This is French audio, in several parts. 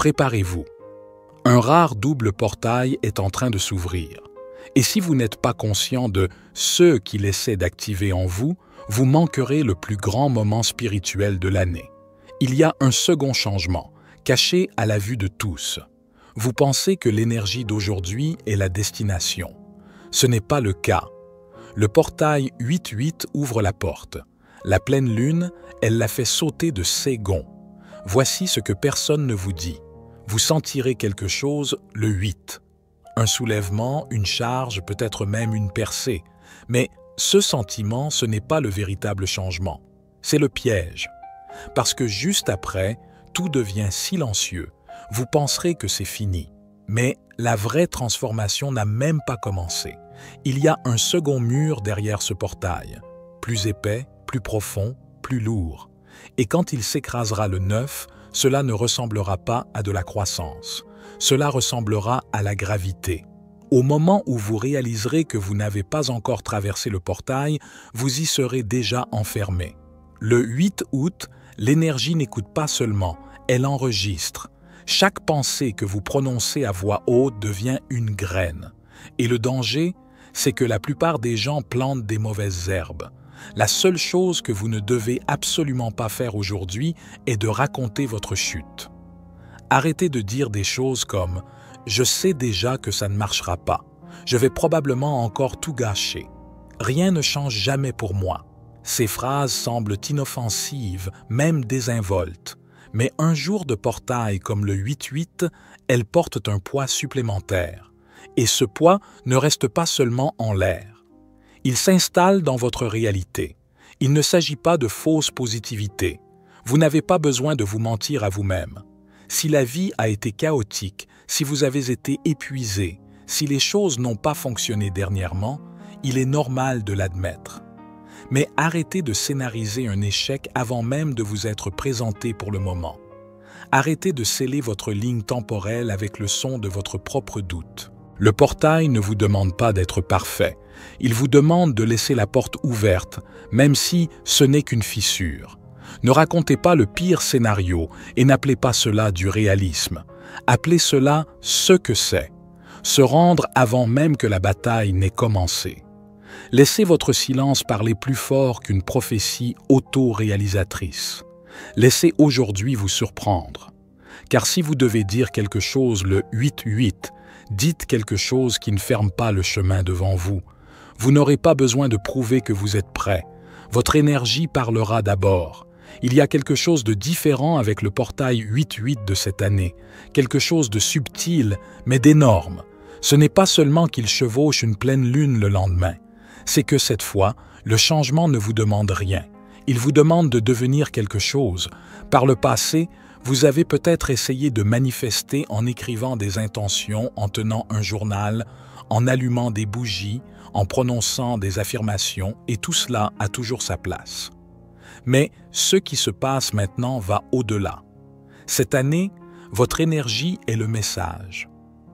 Préparez-vous. Un rare double portail est en train de s'ouvrir. Et si vous n'êtes pas conscient de ce qu'il essaie d'activer en vous, vous manquerez le plus grand moment spirituel de l'année. Il y a un second changement, caché à la vue de tous. Vous pensez que l'énergie d'aujourd'hui est la destination. Ce n'est pas le cas. Le portail 8-8 ouvre la porte. La pleine lune, elle la fait sauter de ses gonds. Voici ce que personne ne vous dit. Vous sentirez quelque chose le 8. Un soulèvement, une charge, peut-être même une percée. Mais ce sentiment, ce n'est pas le véritable changement. C'est le piège. Parce que juste après, tout devient silencieux. Vous penserez que c'est fini. Mais la vraie transformation n'a même pas commencé. Il y a un second mur derrière ce portail. Plus épais, plus profond, plus lourd. Et quand il s'écrasera le 9, cela ne ressemblera pas à de la croissance. Cela ressemblera à la gravité. Au moment où vous réaliserez que vous n'avez pas encore traversé le portail, vous y serez déjà enfermé. Le 8 août, l'énergie n'écoute pas seulement, elle enregistre. Chaque pensée que vous prononcez à voix haute devient une graine. Et le danger, c'est que la plupart des gens plantent des mauvaises herbes. La seule chose que vous ne devez absolument pas faire aujourd'hui est de raconter votre chute. Arrêtez de dire des choses comme « Je sais déjà que ça ne marchera pas. Je vais probablement encore tout gâcher. Rien ne change jamais pour moi. » Ces phrases semblent inoffensives, même désinvoltes. Mais un jour de portail comme le 8-8, elles portent un poids supplémentaire. Et ce poids ne reste pas seulement en l'air. Il s'installe dans votre réalité. Il ne s'agit pas de fausse positivité. Vous n'avez pas besoin de vous mentir à vous-même. Si la vie a été chaotique, si vous avez été épuisé, si les choses n'ont pas fonctionné dernièrement, il est normal de l'admettre. Mais arrêtez de scénariser un échec avant même de vous être présenté pour le moment. Arrêtez de sceller votre ligne temporelle avec le son de votre propre doute. Le portail ne vous demande pas d'être parfait. Il vous demande de laisser la porte ouverte, même si ce n'est qu'une fissure. Ne racontez pas le pire scénario et n'appelez pas cela du réalisme. Appelez cela ce que c'est. Se rendre avant même que la bataille n'ait commencé. Laissez votre silence parler plus fort qu'une prophétie auto-réalisatrice. Laissez aujourd'hui vous surprendre. Car si vous devez dire quelque chose le 8-8, dites quelque chose qui ne ferme pas le chemin devant vous. Vous n'aurez pas besoin de prouver que vous êtes prêt. Votre énergie parlera d'abord. Il y a quelque chose de différent avec le portail 8-8 de cette année, quelque chose de subtil, mais d'énorme. Ce n'est pas seulement qu'il chevauche une pleine lune le lendemain. C'est que cette fois, le changement ne vous demande rien. Il vous demande de devenir quelque chose. Par le passé, vous avez peut-être essayé de manifester en écrivant des intentions, en tenant un journal, en allumant des bougies, en prononçant des affirmations, et tout cela a toujours sa place. Mais ce qui se passe maintenant va au-delà. Cette année, votre énergie est le message.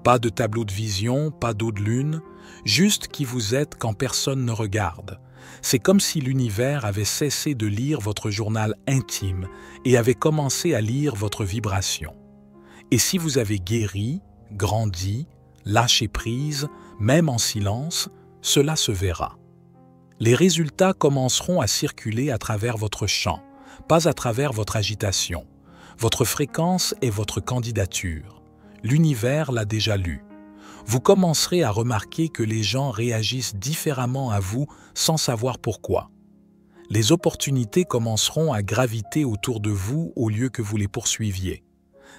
Pas de tableau de vision, pas d'eau de lune, juste qui vous êtes quand personne ne regarde. C'est comme si l'univers avait cessé de lire votre journal intime et avait commencé à lire votre vibration. Et si vous avez guéri, grandi, lâché prise, même en silence, cela se verra. Les résultats commenceront à circuler à travers votre champ, pas à travers votre agitation. Votre fréquence est votre candidature. L'univers l'a déjà lu. Vous commencerez à remarquer que les gens réagissent différemment à vous sans savoir pourquoi. Les opportunités commenceront à graviter autour de vous au lieu que vous les poursuiviez.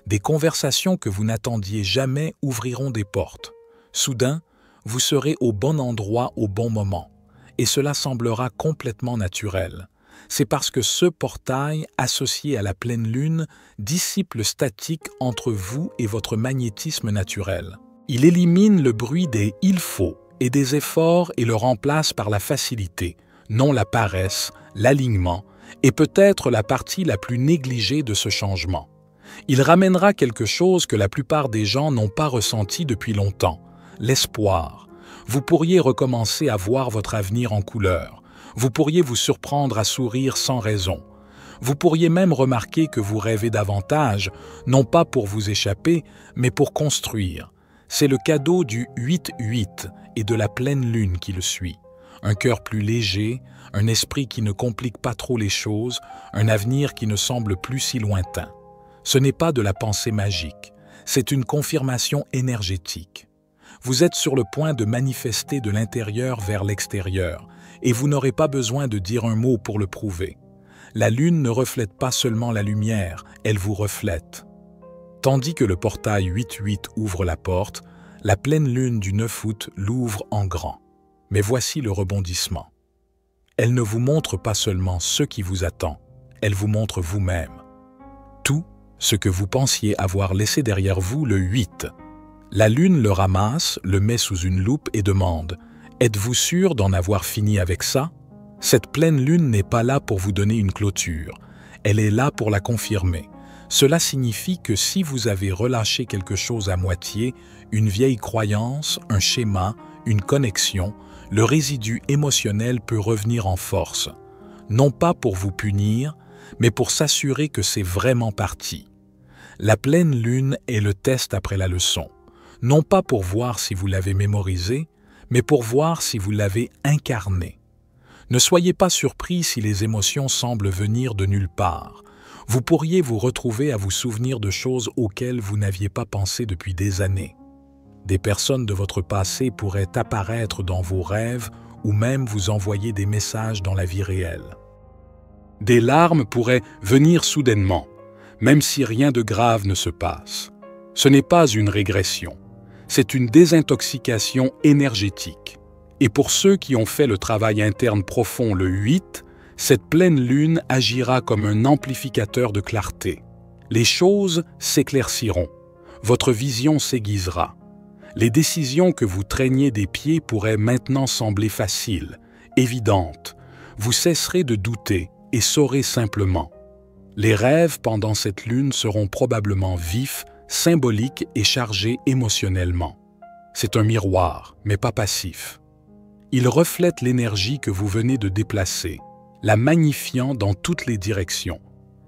Des conversations que vous n'attendiez jamais ouvriront des portes. Soudain, vous serez au bon endroit au bon moment. Et cela semblera complètement naturel. C'est parce que ce portail, associé à la pleine lune, dissipe le statique entre vous et votre magnétisme naturel. Il élimine le bruit des « il faut » et des efforts et le remplace par la facilité, non la paresse, l'alignement, et peut-être la partie la plus négligée de ce changement. Il ramènera quelque chose que la plupart des gens n'ont pas ressenti depuis longtemps, l'espoir. Vous pourriez recommencer à voir votre avenir en couleur. Vous pourriez vous surprendre à sourire sans raison. Vous pourriez même remarquer que vous rêvez davantage, non pas pour vous échapper, mais pour construire. C'est le cadeau du 8-8 et de la pleine lune qui le suit. Un cœur plus léger, un esprit qui ne complique pas trop les choses, un avenir qui ne semble plus si lointain. Ce n'est pas de la pensée magique, c'est une confirmation énergétique. Vous êtes sur le point de manifester de l'intérieur vers l'extérieur, et vous n'aurez pas besoin de dire un mot pour le prouver. La lune ne reflète pas seulement la lumière, elle vous reflète. Tandis que le portail 8-8 ouvre la porte, la pleine lune du 9 août l'ouvre en grand. Mais voici le rebondissement. Elle ne vous montre pas seulement ce qui vous attend, elle vous montre vous-même. Tout ce que vous pensiez avoir laissé derrière vous le 8. La lune le ramasse, le met sous une loupe et demande « Êtes-vous sûr d'en avoir fini avec ça ?» Cette pleine lune n'est pas là pour vous donner une clôture, elle est là pour la confirmer. Cela signifie que si vous avez relâché quelque chose à moitié, une vieille croyance, un schéma, une connexion, le résidu émotionnel peut revenir en force. Non pas pour vous punir, mais pour s'assurer que c'est vraiment parti. La pleine lune est le test après la leçon. Non pas pour voir si vous l'avez mémorisé, mais pour voir si vous l'avez incarné. Ne soyez pas surpris si les émotions semblent venir de nulle part. Vous pourriez vous retrouver à vous souvenir de choses auxquelles vous n'aviez pas pensé depuis des années. Des personnes de votre passé pourraient apparaître dans vos rêves ou même vous envoyer des messages dans la vie réelle. Des larmes pourraient venir soudainement, même si rien de grave ne se passe. Ce n'est pas une régression, c'est une désintoxication énergétique. Et pour ceux qui ont fait le travail interne profond le 8, cette pleine lune agira comme un amplificateur de clarté. Les choses s'éclairciront, votre vision s'aiguisera. Les décisions que vous traîniez des pieds pourraient maintenant sembler faciles, évidentes. Vous cesserez de douter et saurez simplement. Les rêves pendant cette lune seront probablement vifs, symboliques et chargés émotionnellement. C'est un miroir, mais pas passif. Il reflète l'énergie que vous venez de déplacer, la magnifiant dans toutes les directions.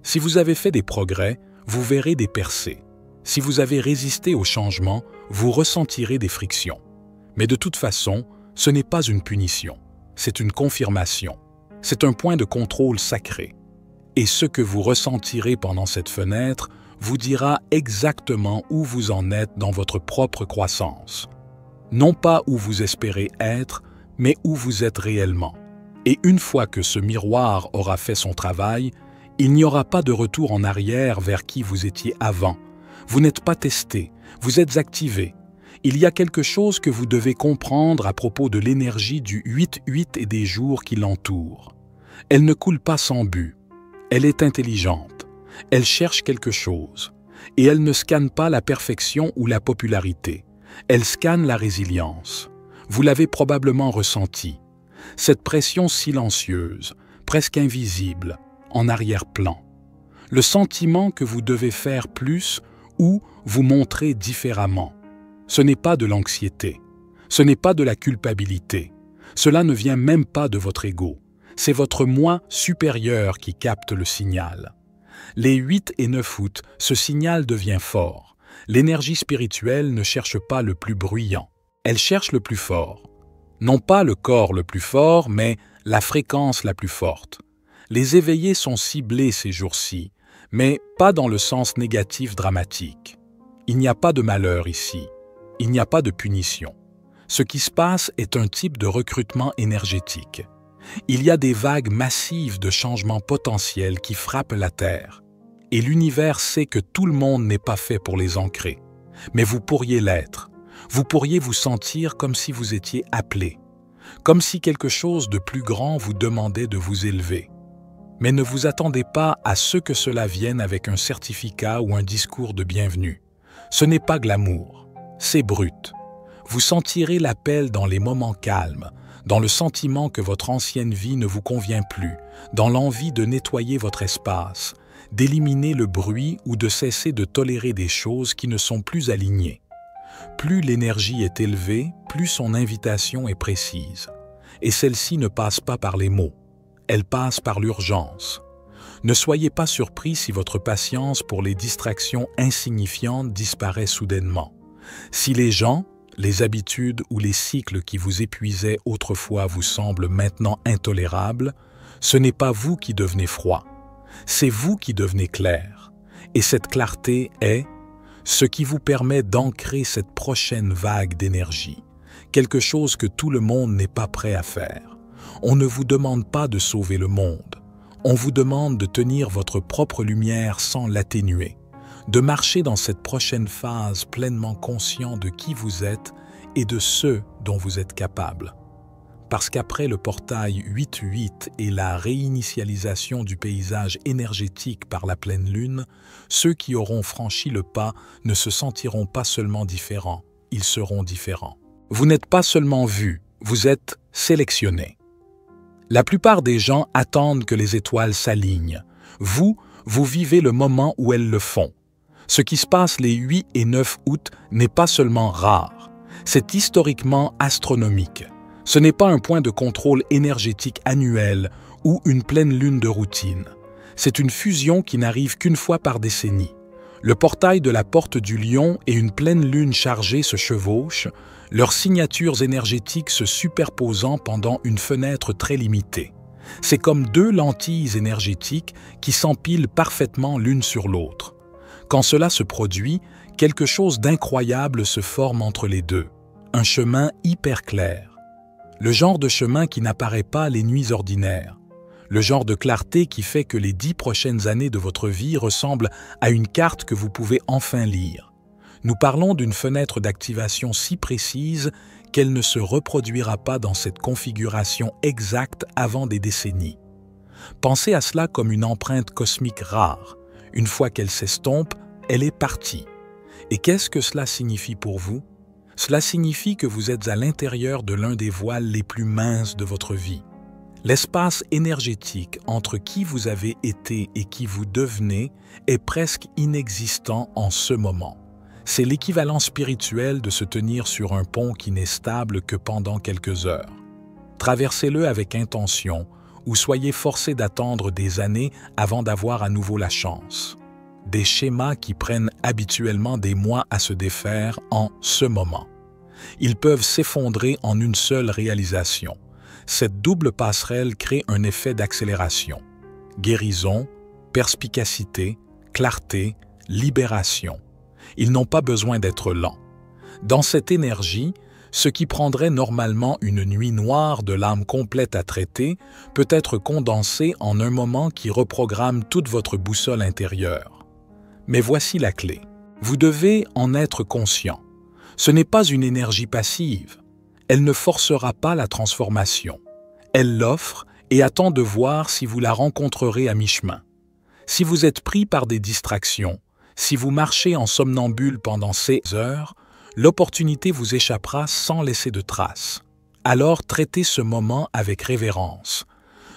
Si vous avez fait des progrès, vous verrez des percées. Si vous avez résisté au changement, vous ressentirez des frictions. Mais de toute façon, ce n'est pas une punition, c'est une confirmation. C'est un point de contrôle sacré. Et ce que vous ressentirez pendant cette fenêtre vous dira exactement où vous en êtes dans votre propre croissance. Non pas où vous espérez être, mais où vous êtes réellement. Et une fois que ce miroir aura fait son travail, il n'y aura pas de retour en arrière vers qui vous étiez avant. Vous n'êtes pas testé, vous êtes activé. Il y a quelque chose que vous devez comprendre à propos de l'énergie du 8-8 et des jours qui l'entourent. Elle ne coule pas sans but. Elle est intelligente. Elle cherche quelque chose. Et elle ne scanne pas la perfection ou la popularité. Elle scanne la résilience. Vous l'avez probablement ressenti. Cette pression silencieuse, presque invisible, en arrière-plan. Le sentiment que vous devez faire plus ou vous montrer différemment. Ce n'est pas de l'anxiété. Ce n'est pas de la culpabilité. Cela ne vient même pas de votre ego. C'est votre moi supérieur qui capte le signal. Les 8 et 9 août, ce signal devient fort. L'énergie spirituelle ne cherche pas le plus bruyant. Elle cherche le plus fort. Non pas le corps le plus fort, mais la fréquence la plus forte. Les éveillés sont ciblés ces jours-ci, mais pas dans le sens négatif dramatique. Il n'y a pas de malheur ici. Il n'y a pas de punition. Ce qui se passe est un type de recrutement énergétique. Il y a des vagues massives de changements potentiels qui frappent la Terre. Et l'univers sait que tout le monde n'est pas fait pour les ancrer. Mais vous pourriez l'être. Vous pourriez vous sentir comme si vous étiez appelé. Comme si quelque chose de plus grand vous demandait de vous élever. Mais ne vous attendez pas à ce que cela vienne avec un certificat ou un discours de bienvenue. Ce n'est pas glamour, c'est brut. Vous sentirez l'appel dans les moments calmes, dans le sentiment que votre ancienne vie ne vous convient plus, dans l'envie de nettoyer votre espace, d'éliminer le bruit ou de cesser de tolérer des choses qui ne sont plus alignées. Plus l'énergie est élevée, plus son invitation est précise. Et celle-ci ne passe pas par les mots, elle passe par l'urgence. Ne soyez pas surpris si votre patience pour les distractions insignifiantes disparaît soudainement. Si les gens, les habitudes ou les cycles qui vous épuisaient autrefois vous semblent maintenant intolérables, ce n'est pas vous qui devenez froid, c'est vous qui devenez clair. Et cette clarté est ce qui vous permet d'ancrer cette prochaine vague d'énergie, quelque chose que tout le monde n'est pas prêt à faire. On ne vous demande pas de sauver le monde, on vous demande de tenir votre propre lumière sans l'atténuer, de marcher dans cette prochaine phase pleinement conscient de qui vous êtes et de ce dont vous êtes capable. Parce qu'après le portail 8-8 et la réinitialisation du paysage énergétique par la pleine lune, ceux qui auront franchi le pas ne se sentiront pas seulement différents, ils seront différents. Vous n'êtes pas seulement vus, vous êtes sélectionnés. La plupart des gens attendent que les étoiles s'alignent. Vous vivez le moment où elles le font. Ce qui se passe les 8 et 9 août n'est pas seulement rare, c'est historiquement astronomique. Ce n'est pas un point de contrôle énergétique annuel ou une pleine lune de routine. C'est une fusion qui n'arrive qu'une fois par décennie. Le portail de la porte du Lion et une pleine lune chargée se chevauchent, leurs signatures énergétiques se superposant pendant une fenêtre très limitée. C'est comme deux lentilles énergétiques qui s'empilent parfaitement l'une sur l'autre. Quand cela se produit, quelque chose d'incroyable se forme entre les deux. Un chemin hyper clair. Le genre de chemin qui n'apparaît pas les nuits ordinaires. Le genre de clarté qui fait que les 10 prochaines années de votre vie ressemblent à une carte que vous pouvez enfin lire. Nous parlons d'une fenêtre d'activation si précise qu'elle ne se reproduira pas dans cette configuration exacte avant des décennies. Pensez à cela comme une empreinte cosmique rare. Une fois qu'elle s'estompe, elle est partie. Et qu'est-ce que cela signifie pour vous? Cela signifie que vous êtes à l'intérieur de l'un des voiles les plus minces de votre vie. L'espace énergétique entre qui vous avez été et qui vous devenez est presque inexistant en ce moment. C'est l'équivalent spirituel de se tenir sur un pont qui n'est stable que pendant quelques heures. Traversez-le avec intention ou soyez forcé d'attendre des années avant d'avoir à nouveau la chance. Des schémas qui prennent habituellement des mois à se défaire en ce moment. Ils peuvent s'effondrer en une seule réalisation. Cette double passerelle crée un effet d'accélération. Guérison, perspicacité, clarté, libération. Ils n'ont pas besoin d'être lents. Dans cette énergie, ce qui prendrait normalement une nuit noire de l'âme complète à traiter peut être condensé en un moment qui reprogramme toute votre boussole intérieure. Mais voici la clé. Vous devez en être conscient. Ce n'est pas une énergie passive. Elle ne forcera pas la transformation. Elle l'offre et attend de voir si vous la rencontrerez à mi-chemin. Si vous êtes pris par des distractions, si vous marchez en somnambule pendant ces heures, l'opportunité vous échappera sans laisser de traces. Alors traitez ce moment avec révérence.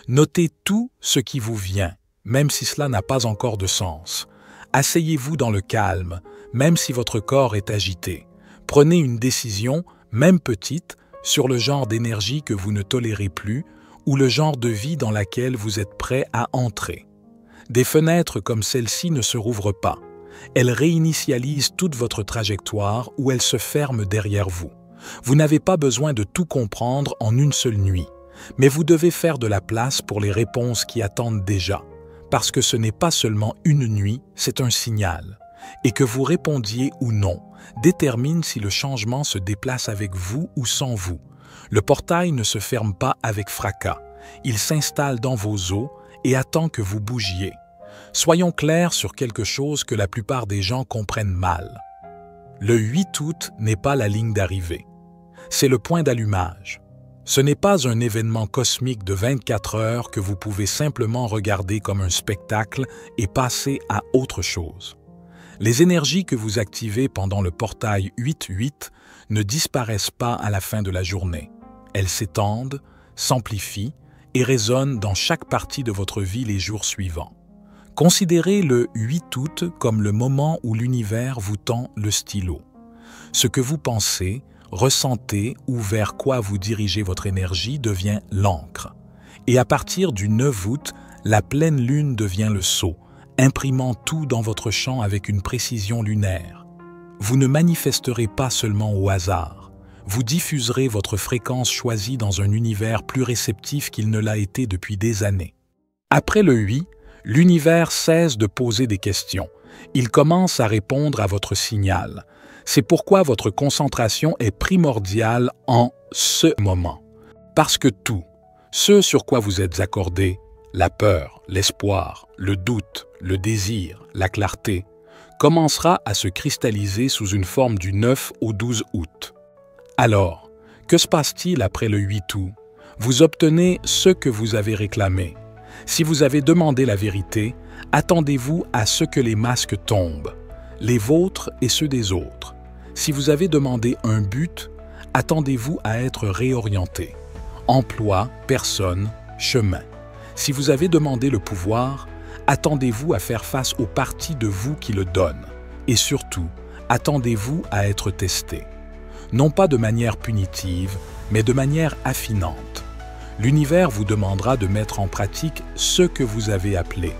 Notez tout ce qui vous vient, même si cela n'a pas encore de sens. Asseyez-vous dans le calme, même si votre corps est agité. Prenez une décision, même petite, sur le genre d'énergie que vous ne tolérez plus ou le genre de vie dans laquelle vous êtes prêt à entrer. Des fenêtres comme celle-ci ne se rouvrent pas. Elles réinitialisent toute votre trajectoire ou elles se ferment derrière vous. Vous n'avez pas besoin de tout comprendre en une seule nuit, mais vous devez faire de la place pour les réponses qui attendent déjà, parce que ce n'est pas seulement une nuit, c'est un signal. Et que vous répondiez ou non détermine si le changement se déplace avec vous ou sans vous. Le portail ne se ferme pas avec fracas. Il s'installe dans vos os et attend que vous bougiez. Soyons clairs sur quelque chose que la plupart des gens comprennent mal. Le 8 août n'est pas la ligne d'arrivée. C'est le point d'allumage. Ce n'est pas un événement cosmique de 24 heures que vous pouvez simplement regarder comme un spectacle et passer à autre chose. Les énergies que vous activez pendant le portail 8-8 ne disparaissent pas à la fin de la journée. Elles s'étendent, s'amplifient et résonnent dans chaque partie de votre vie les jours suivants. Considérez le 8 août comme le moment où l'univers vous tend le stylo. Ce que vous pensez, ressentez ou vers quoi vous dirigez votre énergie devient l'encre. Et à partir du 9 août, la pleine lune devient le sceau, imprimant tout dans votre champ avec une précision lunaire. Vous ne manifesterez pas seulement au hasard. Vous diffuserez votre fréquence choisie dans un univers plus réceptif qu'il ne l'a été depuis des années. Après le 8, l'univers cesse de poser des questions. Il commence à répondre à votre signal. C'est pourquoi votre concentration est primordiale en ce moment. Parce que tout, ce sur quoi vous êtes accordé, la peur, l'espoir, le doute, le désir, la clarté, commencera à se cristalliser sous une forme du 9 au 12 août. Alors, que se passe-t-il après le 8 août? Vous obtenez ce que vous avez réclamé. Si vous avez demandé la vérité, attendez-vous à ce que les masques tombent, les vôtres et ceux des autres. Si vous avez demandé un but, attendez-vous à être réorienté. Emploi, personne, chemin. Si vous avez demandé le pouvoir, attendez-vous à faire face aux parties de vous qui le donnent. Et surtout, attendez-vous à être testé. Non pas de manière punitive, mais de manière affinante. L'univers vous demandera de mettre en pratique ce que vous avez appelé.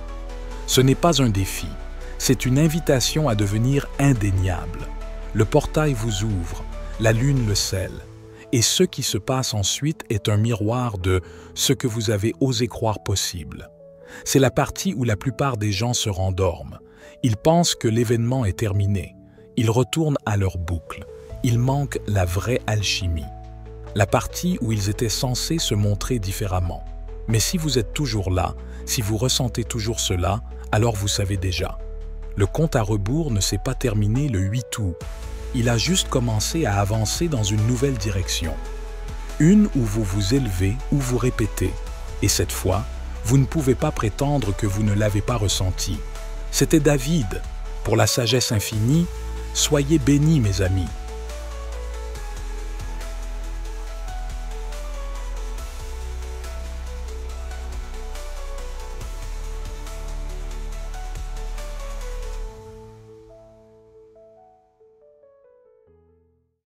Ce n'est pas un défi, c'est une invitation à devenir indéniable. Le portail vous ouvre, la lune le scelle. Et ce qui se passe ensuite est un miroir de ce que vous avez osé croire possible. C'est la partie où la plupart des gens se rendorment. Ils pensent que l'événement est terminé. Ils retournent à leur boucle. Il manque la vraie alchimie. La partie où ils étaient censés se montrer différemment. Mais si vous êtes toujours là, si vous ressentez toujours cela, alors vous savez déjà. Le compte à rebours ne s'est pas terminé le 8 août. Il a juste commencé à avancer dans une nouvelle direction. Une où vous vous élevez, où vous répétez. Et cette fois, vous ne pouvez pas prétendre que vous ne l'avez pas ressenti. C'était David. Pour la sagesse infinie, soyez bénis mes amis.